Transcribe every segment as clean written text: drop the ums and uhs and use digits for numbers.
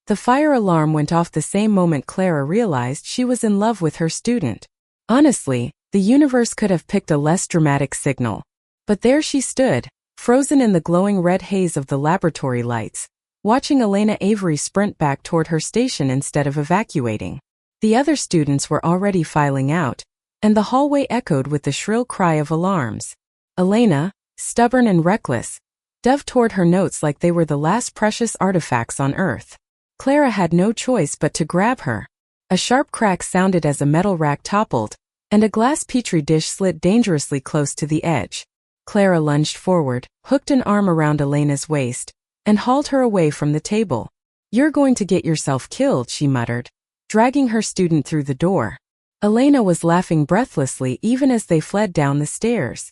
The fire alarm went off the same moment Clara realized she was in love with her student. Honestly, the universe could have picked a less dramatic signal. But there she stood, frozen in the glowing red haze of the laboratory lights, watching Elena Avery sprint back toward her station instead of evacuating. The other students were already filing out, and the hallway echoed with the shrill cry of alarms. Elena, stubborn and reckless, dove toward her notes like they were the last precious artifacts on Earth. Clara had no choice but to grab her. A sharp crack sounded as a metal rack toppled, and a glass petri dish slid dangerously close to the edge. Clara lunged forward, hooked an arm around Elena's waist, and hauled her away from the table. "You're going to get yourself killed," she muttered, dragging her student through the door. Elena was laughing breathlessly even as they fled down the stairs.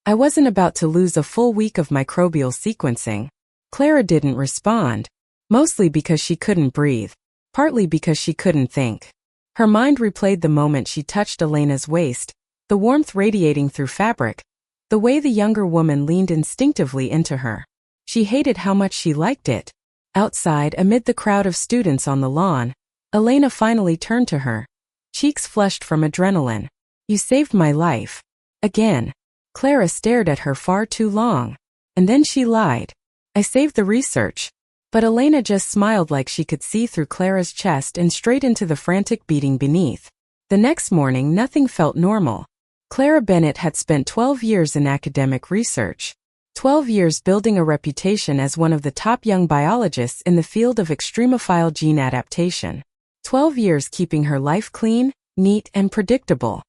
"I wasn't about to lose a full week of microbial sequencing." Clara didn't respond, mostly because she couldn't breathe, partly because she couldn't think. Her mind replayed the moment she touched Elena's waist, the warmth radiating through fabric, the way the younger woman leaned instinctively into her. She hated how much she liked it. Outside, amid the crowd of students on the lawn, Elena finally turned to her, cheeks flushed from adrenaline. "You saved my life." Again. Clara stared at her far too long. And then she lied. "I saved the research." But Elena just smiled like she could see through Clara's chest and straight into the frantic beating beneath. The next morning nothing felt normal. Clara Bennett had spent 12 years in academic research. 12 years building a reputation as one of the top young biologists in the field of extremophile gene adaptation. 12 years keeping her life clean, neat, and predictable.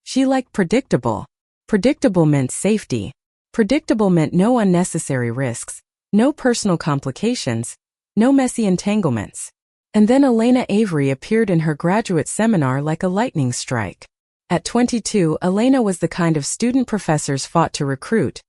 She liked predictable. Predictable meant safety. Predictable meant no unnecessary risks, no personal complications, no messy entanglements. And then Elena Avery appeared in her graduate seminar like a lightning strike. At 22, Elena was the kind of student professors fought to recruit.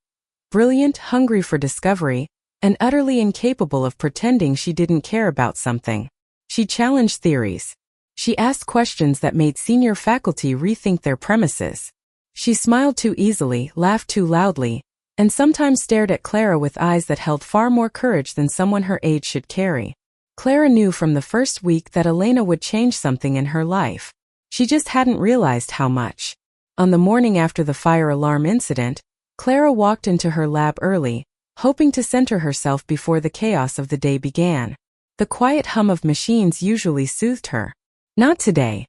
Brilliant, hungry for discovery, and utterly incapable of pretending she didn't care about something. She challenged theories. She asked questions that made senior faculty rethink their premises. She smiled too easily, laughed too loudly, and sometimes stared at Clara with eyes that held far more courage than someone her age should carry. Clara knew from the first week that Elena would change something in her life. She just hadn't realized how much. On the morning after the fire alarm incident, Clara walked into her lab early, hoping to center herself before the chaos of the day began. The quiet hum of machines usually soothed her. Not today.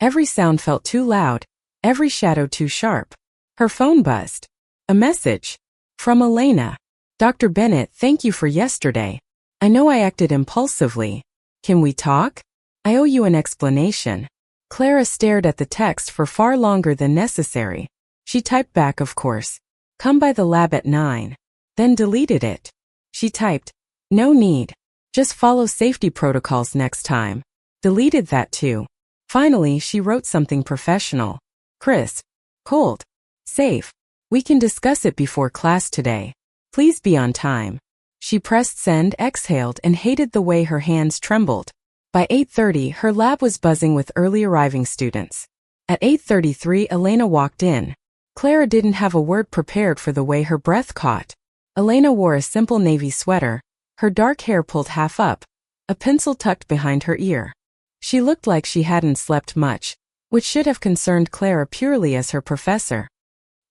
Every sound felt too loud, every shadow too sharp. Her phone buzzed. A message. From Elena. "Dr. Bennett, thank you for yesterday. I know I acted impulsively. Can we talk? I owe you an explanation." Clara stared at the text for far longer than necessary. She typed back, of course. "Come by the lab at 9. Then deleted it. She typed, "No need. Just follow safety protocols next time." Deleted that too. Finally, she wrote something professional. "Crisp. Cold. Safe. We can discuss it before class today. Please be on time." She pressed send, exhaled, and hated the way her hands trembled. By 8:30, her lab was buzzing with early arriving students. At 8:33, Elena walked in. Clara didn't have a word prepared for the way her breath caught. Elena wore a simple navy sweater, her dark hair pulled half up, a pencil tucked behind her ear. She looked like she hadn't slept much, which should have concerned Clara purely as her professor.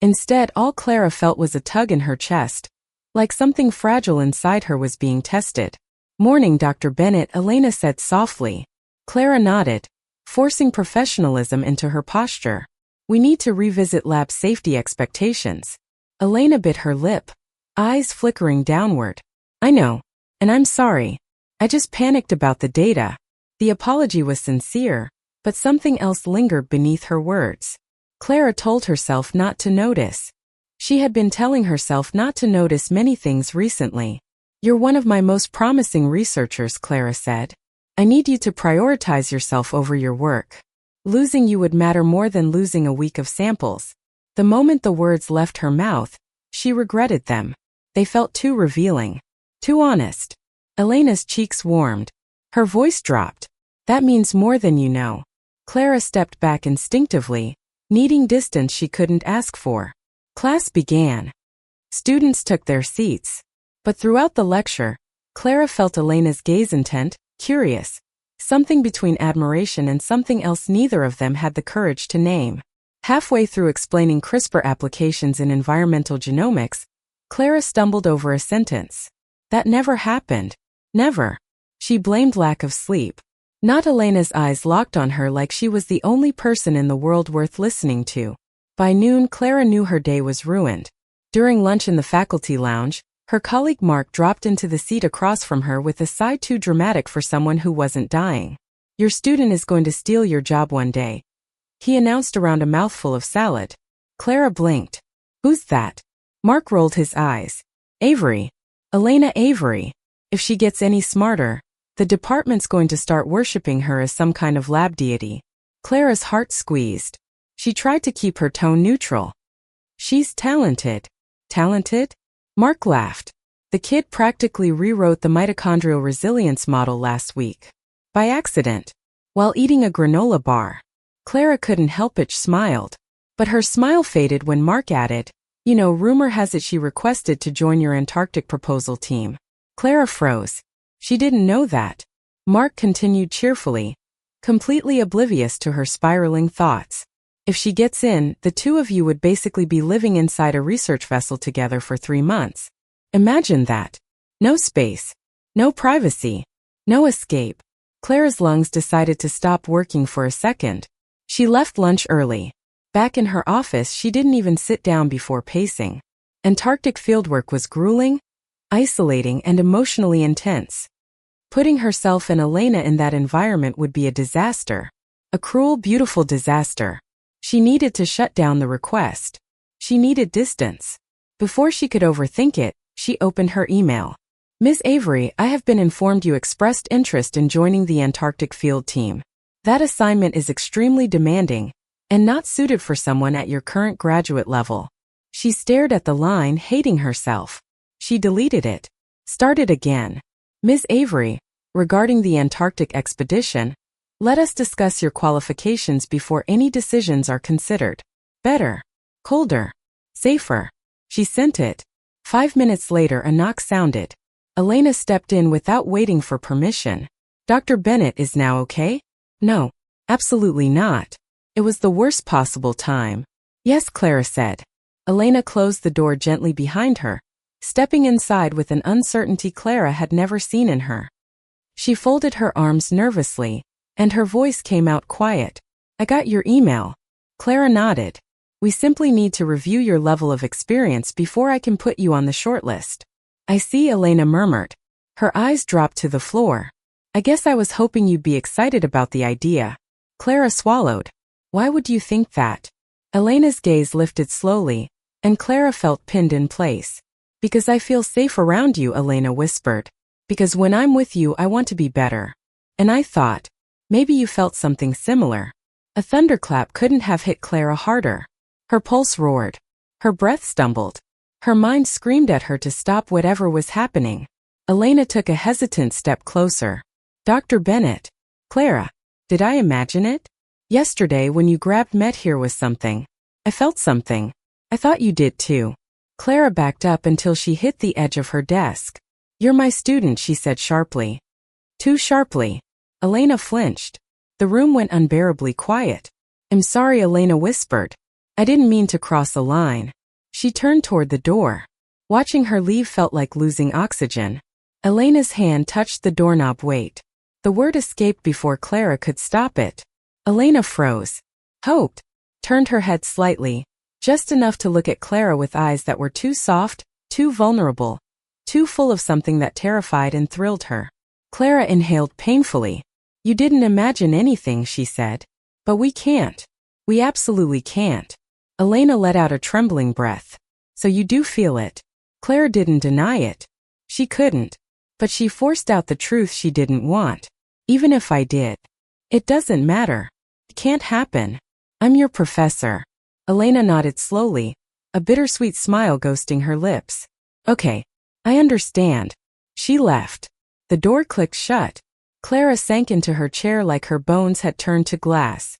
Instead, all Clara felt was a tug in her chest, like something fragile inside her was being tested. "Morning, Dr. Bennett," Elena said softly. Clara nodded, forcing professionalism into her posture. "We need to revisit lab safety expectations." Elena bit her lip, eyes flickering downward. "I know. And I'm sorry. I just panicked about the data." The apology was sincere, but something else lingered beneath her words. Clara told herself not to notice. She had been telling herself not to notice many things recently. "You're one of my most promising researchers," Clara said. "I need you to prioritize yourself over your work. Losing you would matter more than losing a week of samples." The moment the words left her mouth, she regretted them. They felt too revealing. Too honest. Elena's cheeks warmed. Her voice dropped. "That means more than you know." Clara stepped back instinctively, needing distance she couldn't ask for. Class began. Students took their seats. But throughout the lecture, Clara felt Elena's gaze intent, curious, something between admiration and something else neither of them had the courage to name. Halfway through explaining CRISPR applications in environmental genomics, Clara stumbled over a sentence. That never happened. Never. She blamed lack of sleep. Not Elena's eyes locked on her like she was the only person in the world worth listening to. By noon, Clara knew her day was ruined. During lunch in the faculty lounge, her colleague Mark dropped into the seat across from her with a sigh too dramatic for someone who wasn't dying. Your student is going to steal your job one day, he announced around a mouthful of salad. Clara blinked. Who's that? Mark rolled his eyes. Avery. Elena Avery. If she gets any smarter, the department's going to start worshipping her as some kind of lab deity. Clara's heart squeezed. She tried to keep her tone neutral. She's talented. Talented? Mark laughed. The kid practically rewrote the mitochondrial resilience model last week. By accident. While eating a granola bar. Clara couldn't help it, smiled. But her smile faded when Mark added, rumor has it she requested to join your Antarctic proposal team. Clara froze. She didn't know that. Mark continued cheerfully, completely oblivious to her spiraling thoughts. If she gets in, the two of you would basically be living inside a research vessel together for 3 months. Imagine that. No space. No privacy. No escape. Clara's lungs decided to stop working for a second. She left lunch early. Back in her office, she didn't even sit down before pacing. Antarctic fieldwork was grueling, isolating, and emotionally intense. Putting herself and Elena in that environment would be a disaster. A cruel, beautiful disaster. She needed to shut down the request. She needed distance. Before she could overthink it, she opened her email. Ms. Avery, I have been informed you expressed interest in joining the Antarctic field team. That assignment is extremely demanding and not suited for someone at your current graduate level. She stared at the line, hating herself. She deleted it. Started again. Ms. Avery, regarding the Antarctic expedition, let us discuss your qualifications before any decisions are considered. Better. Colder. Safer. She sent it. 5 minutes later, a knock sounded. Elena stepped in without waiting for permission. Dr. Bennett is now okay? No. Absolutely not. It was the worst possible time. Yes, Clara said. Elena closed the door gently behind her, stepping inside with an uncertainty Clara had never seen in her. She folded her arms nervously, and her voice came out quiet. I got your email. Clara nodded. We simply need to review your level of experience before I can put you on the shortlist. I see, Elena murmured. Her eyes dropped to the floor. I guess I was hoping you'd be excited about the idea. Clara swallowed. Why would you think that? Elena's gaze lifted slowly, and Clara felt pinned in place. Because I feel safe around you, Elena whispered. Because when I'm with you, I want to be better. And I thought, maybe you felt something similar. A thunderclap couldn't have hit Clara harder. Her pulse roared. Her breath stumbled. Her mind screamed at her to stop whatever was happening. Elena took a hesitant step closer. Dr. Bennett. Clara. Did I imagine it? Yesterday when you grabbed Met here was something. I felt something. I thought you did too. Clara backed up until she hit the edge of her desk. You're my student, she said sharply. Too sharply. Elena flinched. The room went unbearably quiet. I'm sorry, Elena whispered. I didn't mean to cross a line. She turned toward the door. Watching her leave felt like losing oxygen. Elena's hand touched the doorknob. Wait. The word escaped before Clara could stop it. Elena froze. Hoped. Turned her head slightly, just enough to look at Clara with eyes that were too soft, too vulnerable, too full of something that terrified and thrilled her. Clara inhaled painfully. You didn't imagine anything, she said. But we can't. We absolutely can't. Elena let out a trembling breath. So you do feel it. Clara didn't deny it. She couldn't. But she forced out the truth she didn't want. Even if I did. It doesn't matter. It can't happen. I'm your professor. Elena nodded slowly, a bittersweet smile ghosting her lips. Okay. I understand. She left. The door clicked shut. Clara sank into her chair like her bones had turned to glass.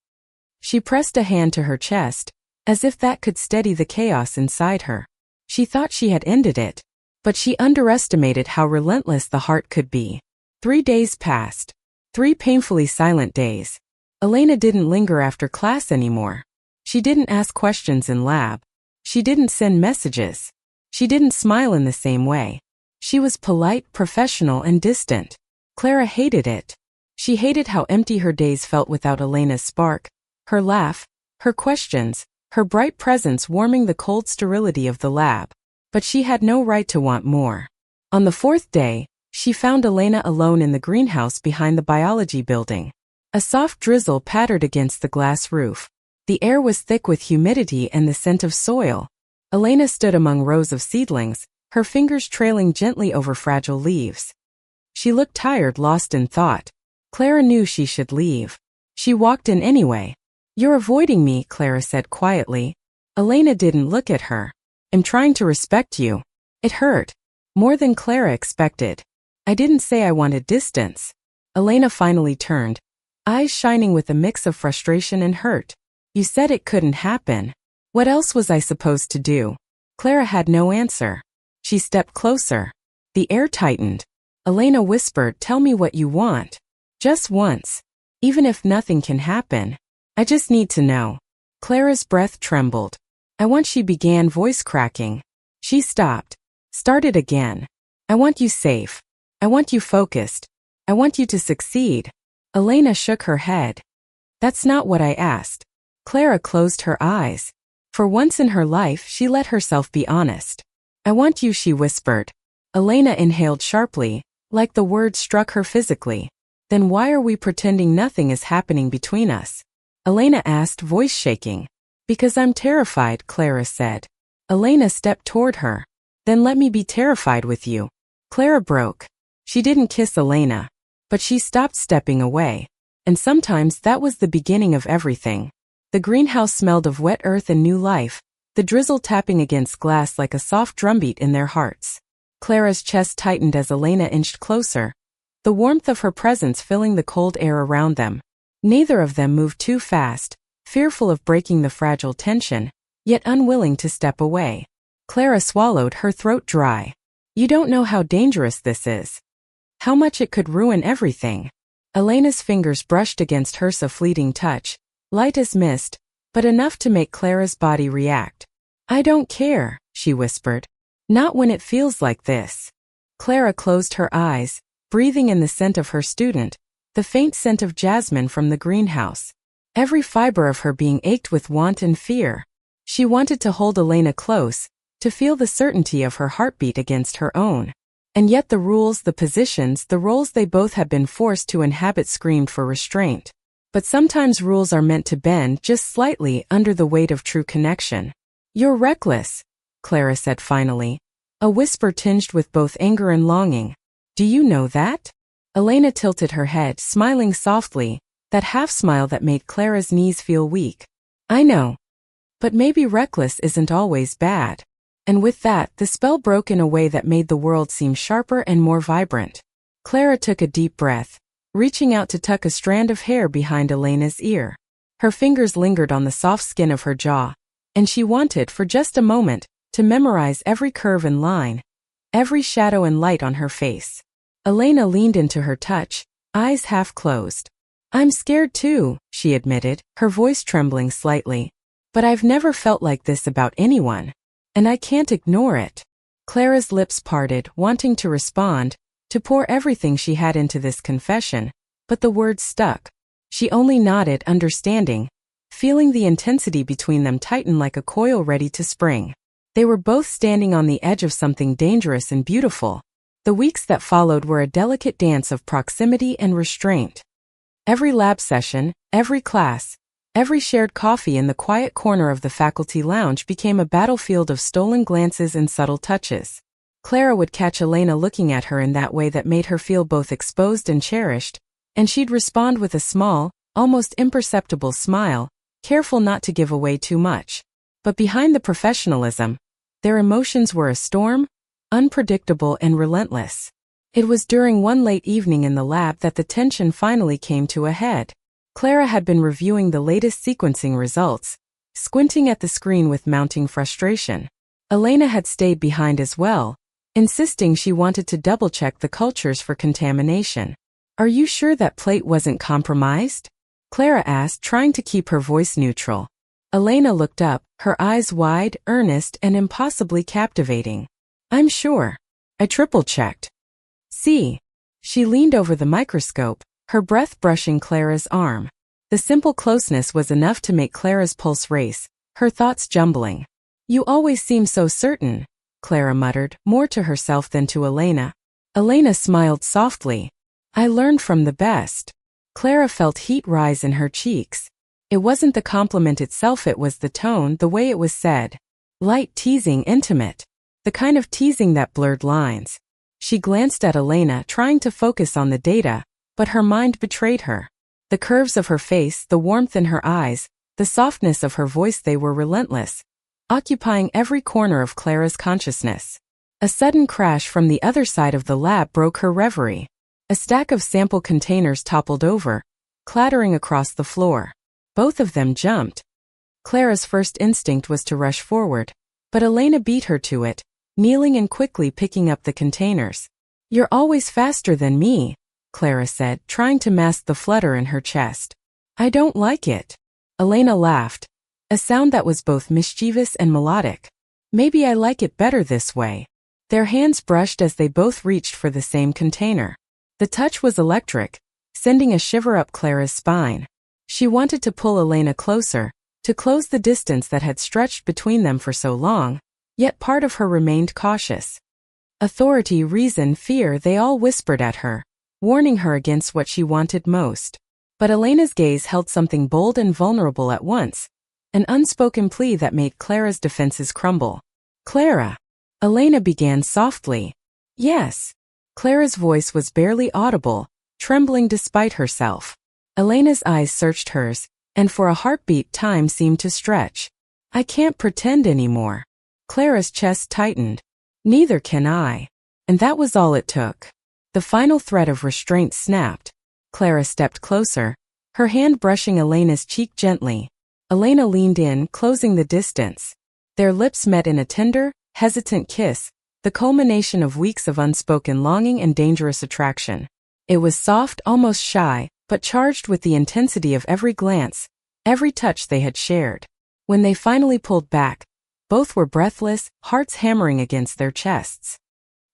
She pressed a hand to her chest, as if that could steady the chaos inside her. She thought she had ended it, but she underestimated how relentless the heart could be. 3 days passed. 3 painfully silent days. Elena didn't linger after class anymore. She didn't ask questions in lab. She didn't send messages. She didn't smile in the same way. She was polite, professional, and distant. Clara hated it. She hated how empty her days felt without Elena's spark, her laugh, her questions, her bright presence warming the cold sterility of the lab. But she had no right to want more. On the 4th day, she found Elena alone in the greenhouse behind the biology building. A soft drizzle pattered against the glass roof. The air was thick with humidity and the scent of soil. Elena stood among rows of seedlings, her fingers trailing gently over fragile leaves. She looked tired, lost in thought. Clara knew she should leave. She walked in anyway. "You're avoiding me," Clara said quietly. Elena didn't look at her. "I'm trying to respect you." It hurt. More than Clara expected. "I didn't say I wanted distance." Elena finally turned, eyes shining with a mix of frustration and hurt. "You said it couldn't happen. What else was I supposed to do?" Clara had no answer. She stepped closer. The air tightened. Elena whispered, "Tell me what you want. Just once. Even if nothing can happen. I just need to know." Clara's breath trembled. "I want," she began, voice cracking. She stopped. Started again. "I want you safe. I want you focused. I want you to succeed." Elena shook her head. "That's not what I asked." Clara closed her eyes. For once in her life, she let herself be honest. "I want you," she whispered. Elena inhaled sharply, like the words struck her physically. "Then why are we pretending nothing is happening between us?" Elena asked, voice shaking. "Because I'm terrified," Clara said. Elena stepped toward her. "Then let me be terrified with you." Clara broke. She didn't kiss Elena. But she stopped stepping away. And sometimes that was the beginning of everything. The greenhouse smelled of wet earth and new life, the drizzle tapping against glass like a soft drumbeat in their hearts. Clara's chest tightened as Elena inched closer, the warmth of her presence filling the cold air around them. Neither of them moved too fast, fearful of breaking the fragile tension, yet unwilling to step away. Clara swallowed, her throat dry. "You don't know how dangerous this is. How much it could ruin everything." Elena's fingers brushed against hers, a fleeting touch, light as mist, but enough to make Clara's body react. "I don't care," she whispered. "Not when it feels like this." Clara closed her eyes, breathing in the scent of her student, the faint scent of jasmine from the greenhouse. Every fiber of her being ached with want and fear. She wanted to hold Elena close, to feel the certainty of her heartbeat against her own. And yet the rules, the positions, the roles they both had been forced to inhabit screamed for restraint. But sometimes rules are meant to bend just slightly under the weight of true connection. "You're reckless," Clara said finally, a whisper tinged with both anger and longing. "Do you know that?" Elena tilted her head, smiling softly, that half-smile that made Clara's knees feel weak. "I know. But maybe reckless isn't always bad." And with that, the spell broke in a way that made the world seem sharper and more vibrant. Clara took a deep breath, reaching out to tuck a strand of hair behind Elena's ear. Her fingers lingered on the soft skin of her jaw, and she wanted, for just a moment, to memorize every curve and line, every shadow and light on her face. Elena leaned into her touch, eyes half closed. "I'm scared too," she admitted, her voice trembling slightly. "But I've never felt like this about anyone. And I can't ignore it." Clara's lips parted, wanting to respond, to pour everything she had into this confession, but the words stuck. She only nodded, understanding, feeling the intensity between them tighten like a coil ready to spring. They were both standing on the edge of something dangerous and beautiful. The weeks that followed were a delicate dance of proximity and restraint. Every lab session, every class, every shared coffee in the quiet corner of the faculty lounge became a battlefield of stolen glances and subtle touches. Clara would catch Elena looking at her in that way that made her feel both exposed and cherished, and she'd respond with a small, almost imperceptible smile, careful not to give away too much. But behind the professionalism, their emotions were a storm, unpredictable and relentless. It was during one late evening in the lab that the tension finally came to a head. Clara had been reviewing the latest sequencing results, squinting at the screen with mounting frustration. Elena had stayed behind as well, insisting she wanted to double-check the cultures for contamination. Are you sure that plate wasn't compromised? Clara asked, trying to keep her voice neutral. Elena looked up, her eyes wide, earnest, and impossibly captivating. I'm sure. I triple-checked. See? She leaned over the microscope, her breath brushing Clara's arm. The simple closeness was enough to make Clara's pulse race, her thoughts jumbling. You always seem so certain, Clara muttered, more to herself than to Elena. Elena smiled softly. I learned from the best. Clara felt heat rise in her cheeks. It wasn't the compliment itself, it was the tone, the way it was said. Light teasing, intimate. The kind of teasing that blurred lines. She glanced at Elena, trying to focus on the data, but her mind betrayed her. The curves of her face, the warmth in her eyes, the softness of her voice, they were relentless, occupying every corner of Clara's consciousness. A sudden crash from the other side of the lab broke her reverie. A stack of sample containers toppled over, clattering across the floor. Both of them jumped. Clara's first instinct was to rush forward, but Elena beat her to it, kneeling and quickly picking up the containers. You're always faster than me, Clara said, trying to mask the flutter in her chest. I don't like it. Elena laughed, a sound that was both mischievous and melodic. Maybe I like it better this way. Their hands brushed as they both reached for the same container. The touch was electric, sending a shiver up Clara's spine. She wanted to pull Elena closer, to close the distance that had stretched between them for so long, yet part of her remained cautious. Authority, reason, fear, they all whispered at her, warning her against what she wanted most. But Elena's gaze held something bold and vulnerable at once, an unspoken plea that made Clara's defenses crumble. Clara. Elena began softly. Yes. Clara's voice was barely audible, trembling despite herself. Elena's eyes searched hers, and for a heartbeat time seemed to stretch. I can't pretend anymore. Clara's chest tightened. Neither can I. And that was all it took. The final thread of restraint snapped. Clara stepped closer, her hand brushing Elena's cheek gently. Elena leaned in, closing the distance. Their lips met in a tender, hesitant kiss, the culmination of weeks of unspoken longing and dangerous attraction. It was soft, almost shy, but charged with the intensity of every glance, every touch they had shared. When they finally pulled back, both were breathless, hearts hammering against their chests.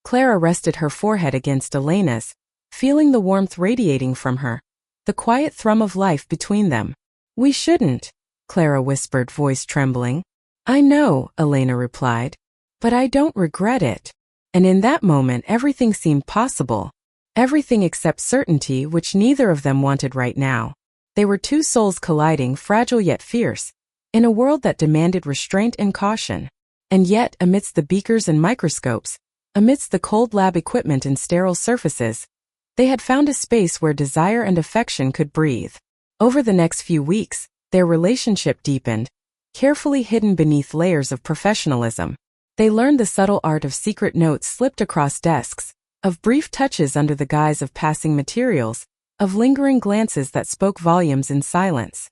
Clara rested her forehead against Elena's, feeling the warmth radiating from her, the quiet thrum of life between them. We shouldn't, Clara whispered, voice trembling. I know, Elena replied, but I don't regret it. And in that moment everything seemed possible. Everything except certainty, which neither of them wanted right now. They were two souls colliding, fragile yet fierce, in a world that demanded restraint and caution. And yet, amidst the beakers and microscopes, amidst the cold lab equipment and sterile surfaces, they had found a space where desire and affection could breathe. Over the next few weeks, their relationship deepened, carefully hidden beneath layers of professionalism. They learned the subtle art of secret notes slipped across desks, of brief touches under the guise of passing materials, of lingering glances that spoke volumes in silence.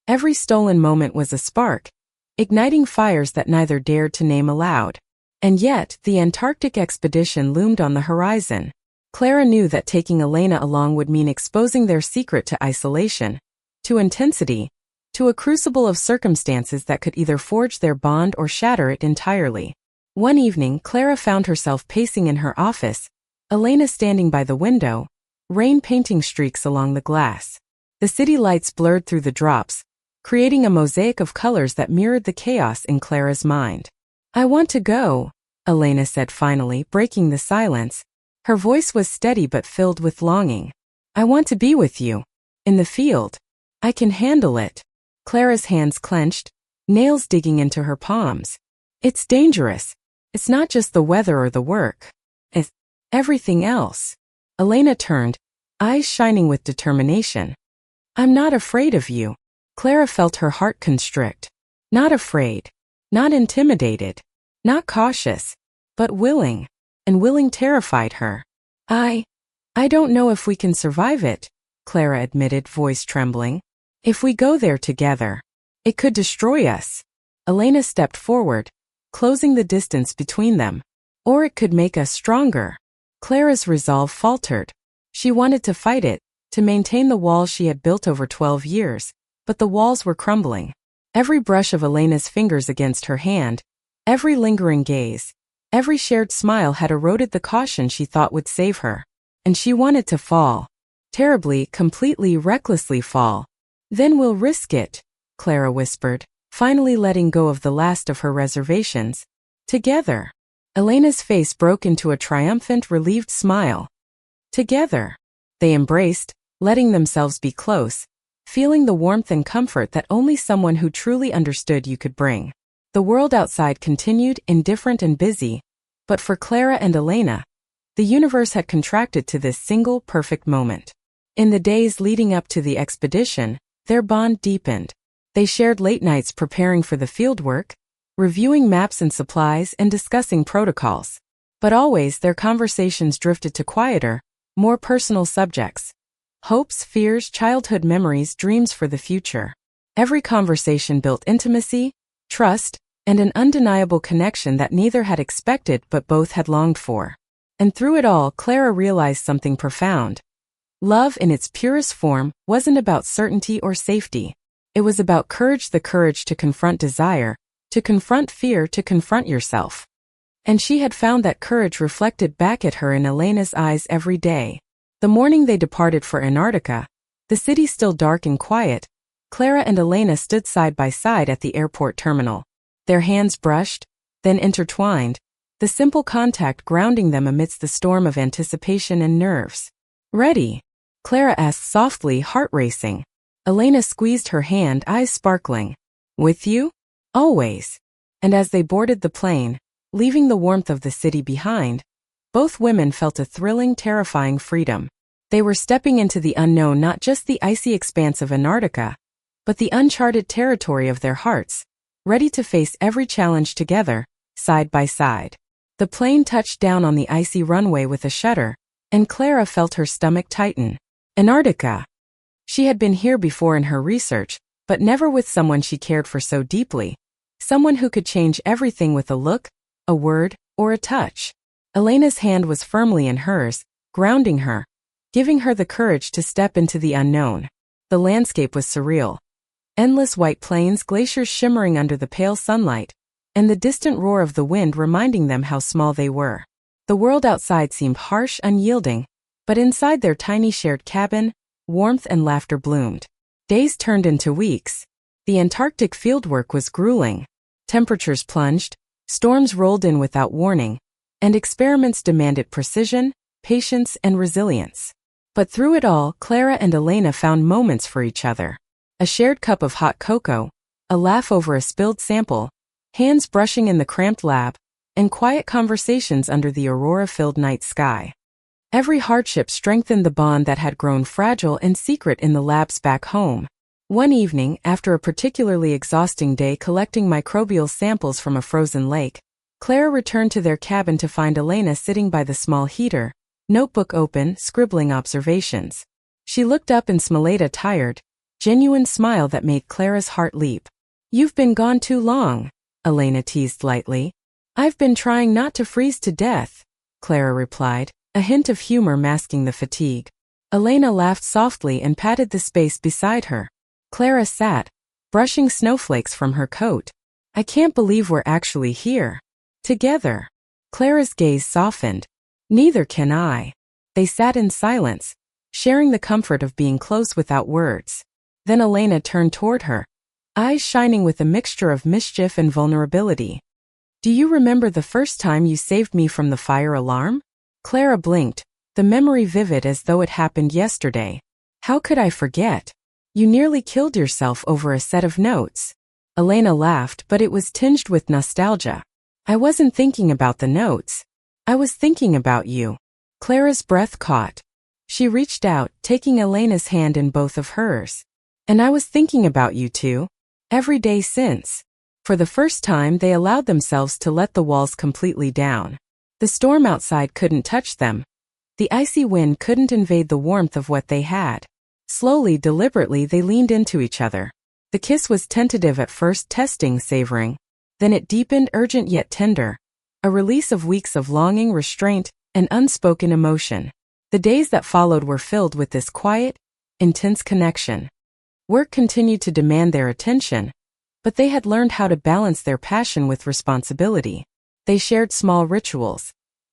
Every stolen moment was a spark, igniting fires that neither dared to name aloud. And yet, the Antarctic expedition loomed on the horizon. Clara knew that taking Elena along would mean exposing their secret to isolation, to intensity, to a crucible of circumstances that could either forge their bond or shatter it entirely. One evening, Clara found herself pacing in her office, Elena standing by the window, rain painting streaks along the glass. The city lights blurred through the drops, creating a mosaic of colors that mirrored the chaos in Clara's mind. I want to go, Elena said finally, breaking the silence. Her voice was steady but filled with longing. I want to be with you. In the field. I can handle it. Clara's hands clenched, nails digging into her palms. It's dangerous. It's not just the weather or the work. It's everything else. Elena turned, eyes shining with determination. I'm not afraid of you. Clara felt her heart constrict. Not afraid. Not intimidated. Not cautious. But willing. And willing terrified her. I don't know if we can survive it, Clara admitted, voice trembling. If we go there together, it could destroy us. Elena stepped forward, closing the distance between them. Or it could make us stronger. Clara's resolve faltered. She wanted to fight it, to maintain the walls she had built over 12 years, but the walls were crumbling. Every brush of Elena's fingers against her hand, every lingering gaze, every shared smile had eroded the caution she thought would save her. And she wanted to fall. Terribly, completely, recklessly fall. "Then we'll risk it," Clara whispered, finally letting go of the last of her reservations. "Together." Elena's face broke into a triumphant, relieved smile. Together. They embraced, letting themselves be close, feeling the warmth and comfort that only someone who truly understood you could bring. The world outside continued, indifferent and busy, but for Clara and Elena, the universe had contracted to this single, perfect moment. In the days leading up to the expedition, their bond deepened. They shared late nights preparing for the fieldwork, reviewing maps and supplies and discussing protocols. But always their conversations drifted to quieter, more personal subjects. Hopes, fears, childhood memories, dreams for the future. Every conversation built intimacy, trust, and an undeniable connection that neither had expected but both had longed for. And through it all, Clara realized something profound. Love in its purest form wasn't about certainty or safety. It was about courage, the courage to confront desire, to confront fear, to confront yourself. And she had found that courage reflected back at her in Elena's eyes every day. The morning they departed for Antarctica, the city still dark and quiet, Clara and Elena stood side by side at the airport terminal. Their hands brushed, then intertwined, the simple contact grounding them amidst the storm of anticipation and nerves. "Ready?" Clara asked softly, heart racing. Elena squeezed her hand, eyes sparkling. "With you? Always." And as they boarded the plane, leaving the warmth of the city behind, both women felt a thrilling, terrifying freedom. They were stepping into the unknown, not just the icy expanse of Antarctica, but the uncharted territory of their hearts, ready to face every challenge together, side by side. The plane touched down on the icy runway with a shudder, and Clara felt her stomach tighten. Antarctica. She had been here before in her research, but never with someone she cared for so deeply. Someone who could change everything with a look, a word, or a touch. Elena's hand was firmly in hers, grounding her, giving her the courage to step into the unknown. The landscape was surreal. Endless white plains, glaciers shimmering under the pale sunlight, and the distant roar of the wind reminding them how small they were. The world outside seemed harsh, unyielding, but inside their tiny shared cabin, warmth and laughter bloomed. Days turned into weeks. The Antarctic fieldwork was grueling. Temperatures plunged, storms rolled in without warning, and experiments demanded precision, patience, and resilience. But through it all, Clara and Elena found moments for each other. A shared cup of hot cocoa, a laugh over a spilled sample, hands brushing in the cramped lab, and quiet conversations under the aurora-filled night sky. Every hardship strengthened the bond that had grown fragile and secret in the labs back home. One evening, after a particularly exhausting day collecting microbial samples from a frozen lake, Clara returned to their cabin to find Elena sitting by the small heater, notebook open, scribbling observations. She looked up and smiled a tired, genuine smile that made Clara's heart leap. "You've been gone too long," Elena teased lightly. "I've been trying not to freeze to death," Clara replied, a hint of humor masking the fatigue. Elena laughed softly and patted the space beside her. Clara sat, brushing snowflakes from her coat. "I can't believe we're actually here. Together." Clara's gaze softened. "Neither can I." They sat in silence, sharing the comfort of being close without words. Then Elena turned toward her, eyes shining with a mixture of mischief and vulnerability. "Do you remember the first time you saved me from the fire alarm?" Clara blinked, the memory vivid as though it happened yesterday. "How could I forget? You nearly killed yourself over a set of notes." Elena laughed, but it was tinged with nostalgia. "I wasn't thinking about the notes. I was thinking about you." Clara's breath caught. She reached out, taking Elena's hand in both of hers. "And I was thinking about you too. Every day since." For the first time, they allowed themselves to let the walls completely down. The storm outside couldn't touch them. The icy wind couldn't invade the warmth of what they had. Slowly, deliberately, they leaned into each other. The kiss was tentative at first, testing, savoring. Then it deepened, urgent yet tender, a release of weeks of longing, restraint, and unspoken emotion. The days that followed were filled with this quiet, intense connection. Work continued to demand their attention, but they had learned how to balance their passion with responsibility. They shared small rituals,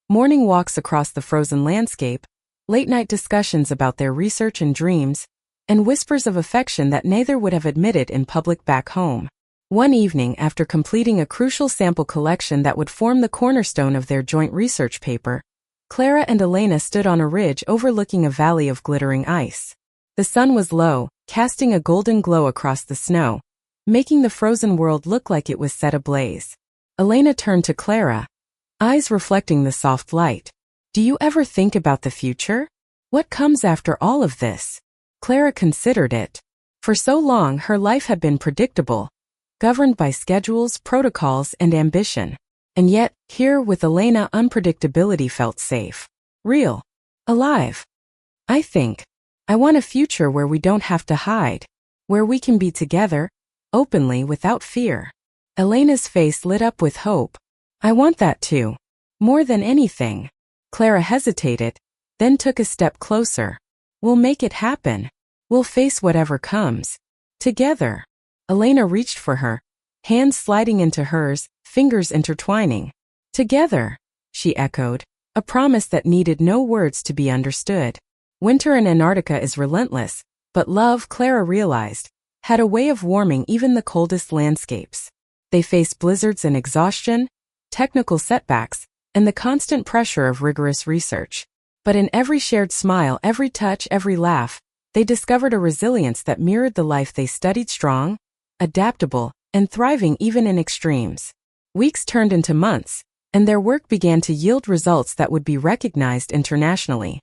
morning walks across the frozen landscape, late-night discussions about their research and dreams, and whispers of affection that neither would have admitted in public back home. One evening, after completing a crucial sample collection that would form the cornerstone of their joint research paper, Clara and Elena stood on a ridge overlooking a valley of glittering ice. The sun was low, casting a golden glow across the snow, making the frozen world look like it was set ablaze. Elena turned to Clara, eyes reflecting the soft light. "Do you ever think about the future? What comes after all of this?" Clara considered it. For so long her life had been predictable, governed by schedules, protocols, and ambition. And yet, here with Elena, unpredictability felt safe, real, alive. I want a future where we don't have to hide, where we can be together, openly, without fear." Elena's face lit up with hope. "I want that too. More than anything." Clara hesitated, then took a step closer. "We'll make it happen. We'll face whatever comes. Together." Elena reached for her, hands sliding into hers, fingers intertwining. "Together," she echoed, a promise that needed no words to be understood. Winter in Antarctica is relentless, but love, Clara realized, had a way of warming even the coldest landscapes. They faced blizzards and exhaustion, technical setbacks, and the constant pressure of rigorous research. But in every shared smile, every touch, every laugh, they discovered a resilience that mirrored the life they studied: strong, adaptable, and thriving even in extremes. Weeks turned into months, and their work began to yield results that would be recognized internationally.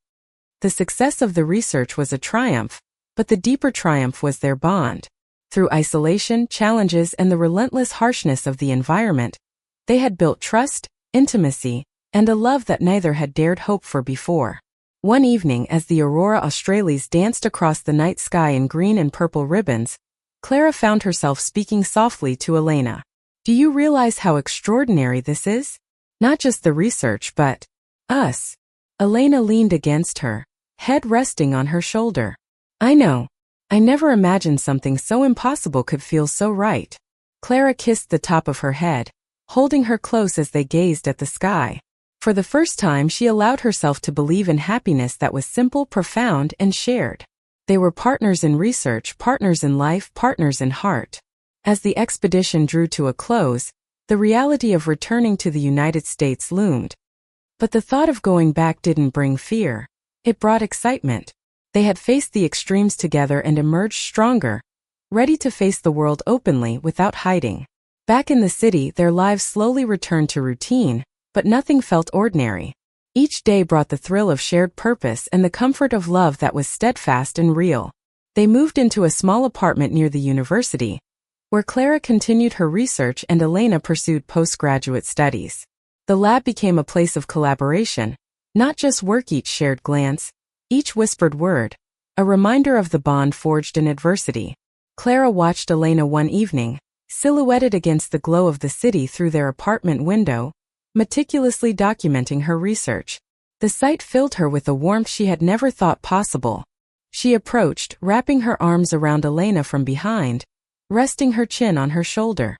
The success of the research was a triumph, but the deeper triumph was their bond. Through isolation, challenges, and the relentless harshness of the environment, they had built trust, intimacy, and a love that neither had dared hope for before. One evening, as the aurora australis danced across the night sky in green and purple ribbons, Clara found herself speaking softly to Elena. "Do you realize how extraordinary this is? Not just the research, but us." Elena leaned against her, head resting on her shoulder. "I know. I never imagined something so impossible could feel so right." Clara kissed the top of her head, holding her close as they gazed at the sky. For the first time, she allowed herself to believe in happiness that was simple, profound, and shared. They were partners in research, partners in life, partners in heart. As the expedition drew to a close, the reality of returning to the United States loomed. But the thought of going back didn't bring fear. It brought excitement. They had faced the extremes together and emerged stronger, ready to face the world openly without hiding. Back in the city, their lives slowly returned to routine, but nothing felt ordinary. Each day brought the thrill of shared purpose and the comfort of love that was steadfast and real. They moved into a small apartment near the university, where Clara continued her research and Elena pursued postgraduate studies. The lab became a place of collaboration, not just work. Each shared glance, each whispered word, a reminder of the bond forged in adversity. Clara watched Elena one evening, silhouetted against the glow of the city through their apartment window, meticulously documenting her research. The sight filled her with a warmth she had never thought possible. She approached, wrapping her arms around Elena from behind, resting her chin on her shoulder.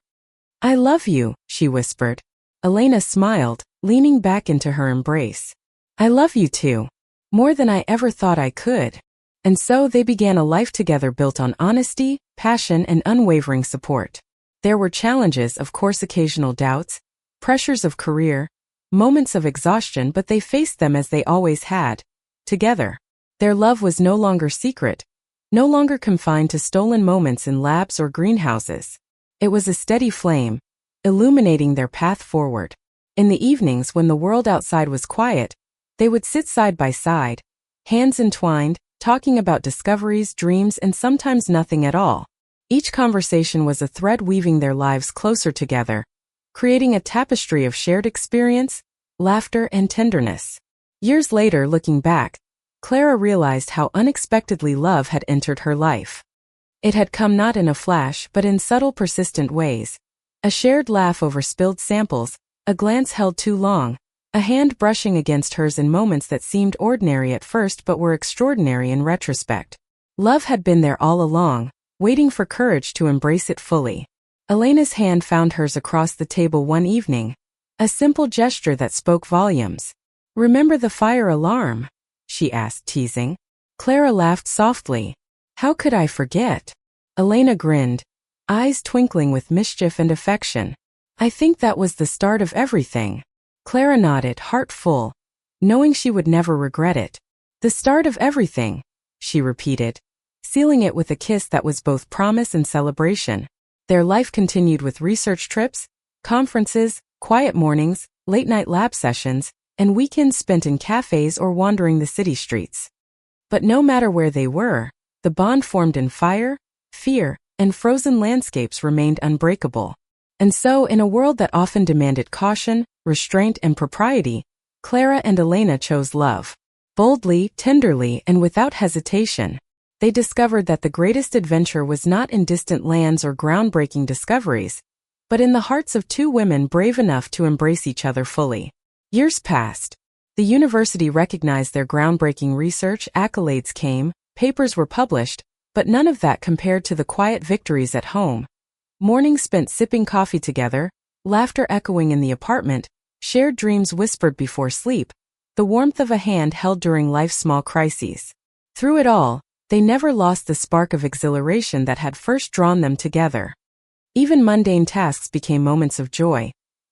"I love you," she whispered. Elena smiled, leaning back into her embrace. "I love you too. More than I ever thought I could." And so they began a life together built on honesty, passion, and unwavering support. There were challenges, of course, occasional doubts, pressures of career, moments of exhaustion, but they faced them as they always had, together. Their love was no longer secret, no longer confined to stolen moments in labs or greenhouses. It was a steady flame, illuminating their path forward. In the evenings, when the world outside was quiet, they would sit side by side, hands entwined, talking about discoveries, dreams, and sometimes nothing at all. Each conversation was a thread weaving their lives closer together, creating a tapestry of shared experience, laughter, and tenderness. Years later, looking back, Clara realized how unexpectedly love had entered her life. It had come not in a flash but in subtle, persistent ways. A shared laugh over spilled samples, a glance held too long, a hand brushing against hers in moments that seemed ordinary at first but were extraordinary in retrospect. Love had been there all along, waiting for courage to embrace it fully. Elena's hand found hers across the table one evening, a simple gesture that spoke volumes. "Remember the fire alarm?" she asked, teasing. Clara laughed softly. "How could I forget?" Elena grinned, eyes twinkling with mischief and affection. "I think that was the start of everything." Clara nodded, heart full, knowing she would never regret it. "The start of everything," she repeated, sealing it with a kiss that was both promise and celebration. Their life continued with research trips, conferences, quiet mornings, late-night lab sessions, and weekends spent in cafes or wandering the city streets. But no matter where they were, the bond formed in fire, fear, and frozen landscapes remained unbreakable. And so, in a world that often demanded caution, restraint, and propriety, Clara and Elena chose love. Boldly, tenderly, and without hesitation, they discovered that the greatest adventure was not in distant lands or groundbreaking discoveries, but in the hearts of two women brave enough to embrace each other fully. Years passed. The university recognized their groundbreaking research, accolades came, papers were published, but none of that compared to the quiet victories at home. Mornings spent sipping coffee together, laughter echoing in the apartment, shared dreams whispered before sleep, the warmth of a hand held during life's small crises. Through it all, they never lost the spark of exhilaration that had first drawn them together. Even mundane tasks became moments of joy.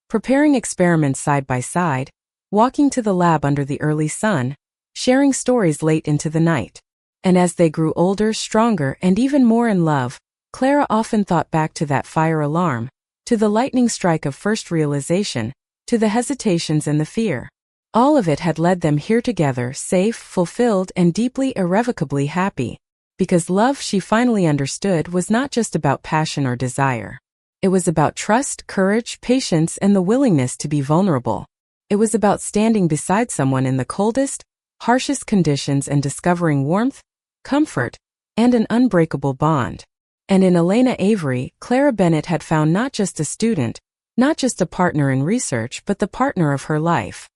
Preparing experiments side by side, walking to the lab under the early sun, sharing stories late into the night. And as they grew older, stronger, and even more in love, Clara often thought back to that fire alarm, to the lightning strike of first realization, to the hesitations and the fear. All of it had led them here together, safe, fulfilled, and deeply, irrevocably happy. Because love, she finally understood, was not just about passion or desire. It was about trust, courage, patience, and the willingness to be vulnerable. It was about standing beside someone in the coldest, harshest conditions and discovering warmth, comfort, and an unbreakable bond. And in Elena Avery, Clara Bennett had found not just a student, not just a partner in research, but the partner of her life.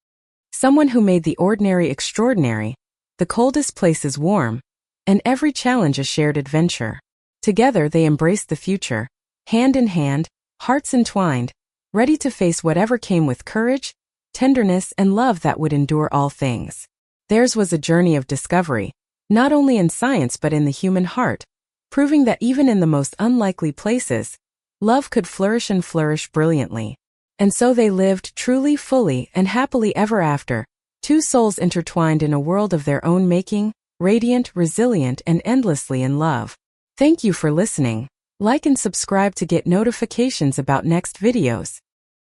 Someone who made the ordinary extraordinary, the coldest places warm, and every challenge a shared adventure. Together they embraced the future, hand in hand, hearts entwined, ready to face whatever came with courage, tenderness, and love that would endure all things. Theirs was a journey of discovery, not only in science but in the human heart, proving that even in the most unlikely places, love could flourish and flourish brilliantly. And so they lived truly, fully, and happily ever after, two souls intertwined in a world of their own making, radiant, resilient, and endlessly in love. Thank you for listening. Like and subscribe to get notifications about next videos.